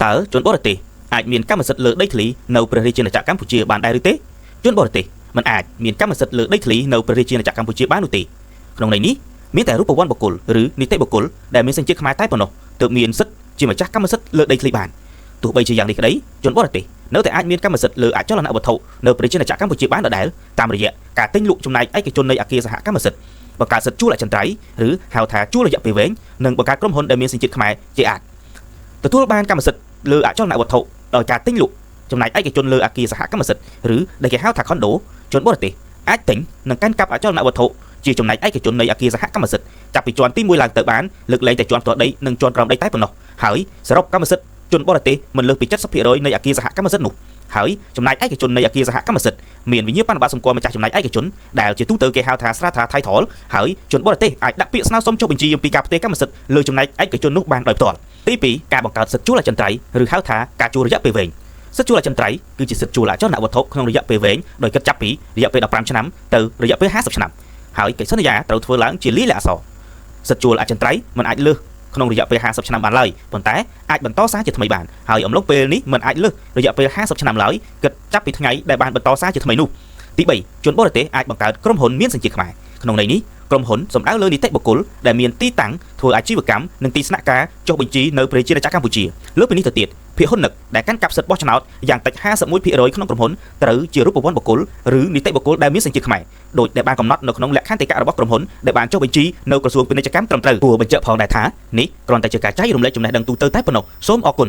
tớ chốn bớt tì ai miền các mà sật lừa đây thlý nấu bờ trên là chợ Campuchia bán đại tế chốn bớt tì mình ai miền các mà sật lừa đây thlý nấu bờ trên là chợ Campuchia bán nụ tìក្នុងnày níមានតែរូបវ័នបុគ្គលឬនីតិបុគ្គលដែលមានសញ្ជាតិខ្មែរតែប៉ុណ្ណោះទើបមានសិទ្ធិជាម្ចាស់កម្មសិទ្ធិលើដីធ្លីបានទោះបីជាយ៉ាងនេះក្តីជនបរទេសនៅតែអាចមានកម្មសិទ្ធិលើអចលនវត្ថុនៅប្រជាជាតិកម្ពុជាបានដដែលតាមរយៈការទិញលក់ចំណែកឯកជននៃអគារសហកម្មសិទ្ធិបង្កើតសិទ្ធិជួលអចិន្ត្រៃយ៍ឬហៅថាជួលរយៈពេលវែងនិងបង្កើតក្រុមហ៊ុនដែលមានសញ្ជាតិខ្មែរជាអាចទទួលបានកម្មសិទ្ធិលើអចលនវត្ថុដោយការទិញលក់ចំណែកឯកជនលើអគារសហកម្មសិទ្ធិឬដែលគេហៅថា condo ជនបរទេសអាចទិញនិងកាន់កាប់អចលនវត្ថុជាចំណែកឯកជននៃអគារសហកម្មសិទ្ធិចាប់ពីជាន់ទី1ឡើងទៅបានលើកលែងតែជាន់ផ្ទាល់ដីនិងជាន់ក្រោមដីតែប៉ុណ្ណោះហើយសរុបកម្មសិទ្ធិជនបរទេសមិនលើសពី 70% នៃអគារសហកម្មសិទ្ធិនោះហើយចំណែកឯកជននៃអគារសហកម្មសិទ្ធិមានវិញ្ញាបនបត្រសម្គាល់ម្ចាស់ចំណែកឯកជនដែលជាទូទៅគេហៅថាស្រាថា title ហើយជនបរទេសអាចដាក់ពាក្យស្នើសុំចុះបញ្ជីអំពីការផ្ទេរកម្មសិទ្ធិលើចំណែកឯកជននោះបានដោយផ្ទាល់ទី2ការបង្កើតសិទ្ធិជួលអចិន្ត្រៃយ៍ឬហៅថាការជួលរយៈពេលវែងសិទ្ធិជួលអចិន្ត្រៃយ៍គឺជាសិទ្ធិជួលអចលនវត្ថុក្នុងរយៈពេលវែងដោយគិតចាប់ពីរយៈពេល15ឆ្នាំទៅរយៈពេល50ឆ្នាំហើយកិច្ចសន្យាត្រូវធ្វើឡើងជាលាយលក្ខណ៍អក្សរសិទ្ធិជួលអចិន្ត្រៃយ៍មិនអាចលើសក្នុងរយៈពេល50ឆ្នាំបានឡើយប៉ុន្តែអាចបន្តសារជាថ្មីបានហើយអំឡុងពេលនេះមិនអាចលើសរយៈពេល50ឆ្នាំឡើយគិតចាប់ពីថ្ងៃដែលបានបន្តសារជាថ្មីនោះទី3ជនបរទេសអាចបង្កើតក្រុមហ៊ុនមានសញ្ជាតិខ្មែរក្នុងន័យនេះក្រុមហ៊ុនសំដៅលើនីតិបុគ្គលដែលមានទីតាំងធ្វើអាជីវកម្មនិងទីស្នាក់ការចុះបញ្ជីនៅប្រជាជាតិកម្ពុជាលើពីនេះទៅទៀតភាគហ៊ុននឹកដែលកាន់កាប់សិទ្ធិបោះឆ្នោតយ៉ាងតិច 51% ក្នុងក្រុមហ៊ុនត្រូវជារូបវ័នបុគ្គលឬនីតិបុគ្គលដែលមានសញ្ជាតិខ្មែរដោយដែលបានកំណត់នៅក្នុងលក្ខន្តិកៈរបស់ក្រុមហ៊ុនដែលបានចុះបញ្ជីនៅក្រសួងពាណិជ្ជកម្មត្រឹមត្រូវគួរបញ្ជាក់ផងដែរថានេះគ្រាន់តែជាការចែករំលែកចំណេះដឹងទូទៅតែប៉ុណ្ណោះសូមអរគុណ